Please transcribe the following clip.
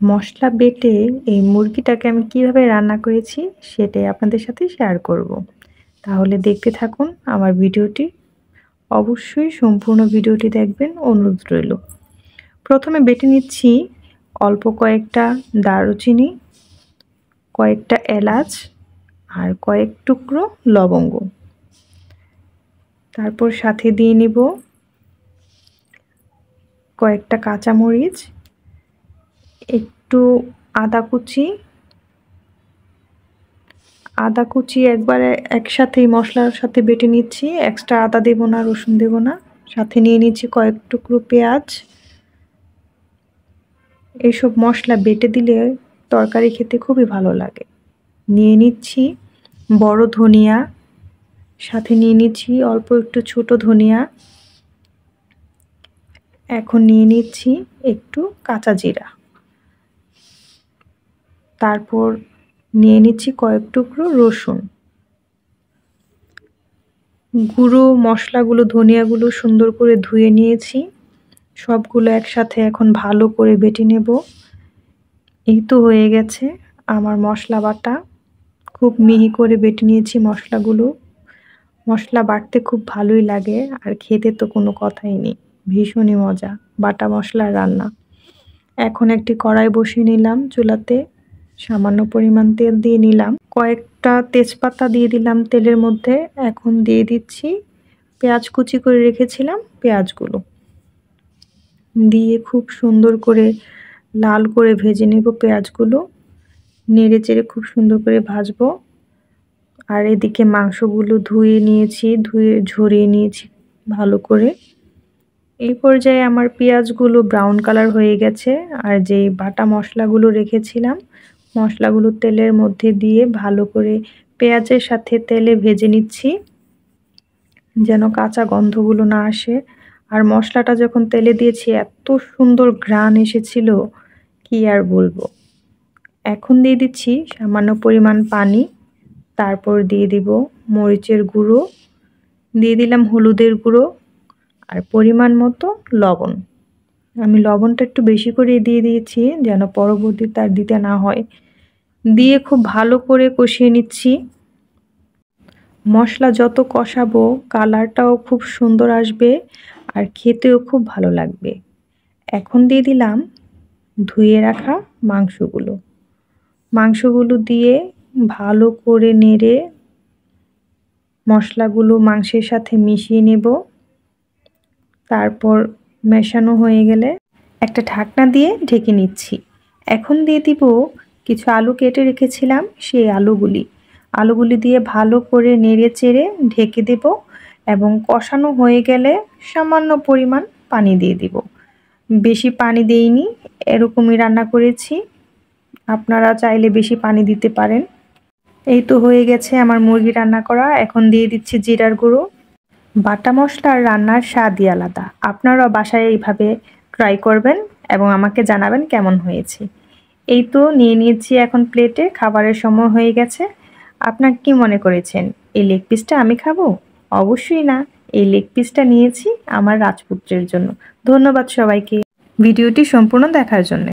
মশলা বেটে এই মুরগিটাকে আমি কিভাবে রান্না করেছি সেটাই আপনাদের সাথে শেয়ার করব। তাহলে দেখতে থাকুন আমার ভিডিওটি। অবশ্যই সম্পূর্ণ ভিডিওটি দেখবেন, অনুরোধ রইল। প্রথমে বেটে নিচ্ছি অল্প কয়েকটা দারুচিনি, কয়েকটা এলাচ আর কয়েক টুকরো লবঙ্গ। তারপর সাথে দিয়ে নিব কয়েকটা কাঁচামরিচ, একটু আদা কুচি একবারে একসাথেই মশলার সাথে বেটে নিচ্ছি, এক্সট্রা আদা দেব না, রসুন দেব না। সাথে নিয়ে নিচ্ছি কয়েক টুকরো পেঁয়াজ। এইসব মশলা বেটে দিলে তরকারি খেতে খুবই ভালো লাগে। নিয়ে নিচ্ছি বড় ধনিয়া, সাথে নিয়ে নিচ্ছি অল্প একটু ছোট ধনিয়া। এখন নিয়ে নিচ্ছি একটু কাঁচা জিরা। তারপর নিয়ে নিচ্ছি কয়েক টুকরো রসুন। গুঁড়ো মশলাগুলো, ধনিয়াগুলো সুন্দর করে ধুয়ে নিয়েছি। সবগুলো একসাথে এখন ভালো করে বেটে নেব। এই তো হয়ে গেছে আমার মশলা বাটা। খুব মিহি করে বেটে নিয়েছি মশলাগুলো। মশলা বাটতে খুব ভালোই লাগে, আর খেতে তো কোনো কথাই নেই, ভীষণই মজা বাটা মশলার রান্না। এখন একটি কড়াই বসিয়ে নিলাম চুলাতে, সামান্য পরিমাণ তেল দিয়ে নিলাম, কয়েকটা তেজপাতা দিয়ে দিলাম তেলের মধ্যে। এখন দিয়ে দিচ্ছি পেঁয়াজ, কুচি করে রেখেছিলাম পেঁয়াজগুলো দিয়ে খুব সুন্দর করে লাল করে ভেজে নেব পেঁয়াজগুলো। নেড়ে চেড়ে খুব সুন্দর করে ভাজবো। আর এদিকে মাংসগুলো ধুয়ে নিয়েছি, ধুয়ে ঝরিয়ে নিয়েছি ভালো করে। এই পর্যায়ে আমার পেঁয়াজগুলো ব্রাউন কালার হয়ে গেছে, আর যে বাটা মশলাগুলো রেখেছিলাম মশলাগুলো তেলের মধ্যে দিয়ে ভালো করে পেঁয়াজের সাথে তেলে ভেজে নিচ্ছি, যেন কাঁচা গন্ধগুলো না আসে। আর মশলাটা যখন তেলে দিয়েছি এত সুন্দর ঘ্রাণ এসেছিল, কি আর বলবো। এখন দিয়ে দিচ্ছি সামান্য পরিমাণ পানি। তারপর দিয়ে দিব মরিচের গুঁড়ো, দিয়ে দিলাম হলুদের গুঁড়ো আর পরিমাণ মতো লবণ। আমি লবণটা একটু বেশি করে দিয়ে দিয়েছি যেন পরবর্তীতে আর দিতে না হয়। দিয়ে খুব ভালো করে কষিয়ে নিচ্ছি। মশলা যত কষাবো কালারটাও খুব সুন্দর আসবে আর খেতেও খুব ভালো লাগবে। এখন দিয়ে দিলাম ধুয়ে রাখা মাংসগুলো দিয়ে ভালো করে নেড়ে মশলাগুলো মাংসের সাথে মিশিয়ে নেব। তারপর মেশানো হয়ে গেলে একটা ঢাকনা দিয়ে ঢেকে নিচ্ছি। এখন দিয়ে দিব কিছু আলু কেটে রেখেছিলাম, সেই আলুগুলি দিয়ে ভালো করে নেড়ে চেড়ে ঢেকে দেব এবং কষানো হয়ে গেলে সামান্য পরিমাণ পানি দিয়ে দিব। বেশি পানি দেইনি, এরকমই রান্না করেছি, আপনারা চাইলে বেশি পানি দিতে পারেন। এই তো হয়ে গেছে আমার মুরগি রান্না করা। এখন দিয়ে দিচ্ছি জিরার গুঁড়ো। বাটা মশলার রান্নার স্বাদই আলাদা। আপনারাও বাসায় এইভাবে ট্রাই করবেন এবং আমাকে জানাবেন কেমন হয়েছে। এই তো নিয়ে নিয়েছি এখন প্লেটে, খাবারের সময় হয়ে গেছে। আপনার কি মনে করেছেন এই লেগ পিসটা আমি খাবো? অবশ্যই না, এই লেগ পিসটা নিয়েছি আমার রাজপুত্রের জন্য। ধন্যবাদ সবাইকে ভিডিওটি সম্পূর্ণ দেখার জন্য।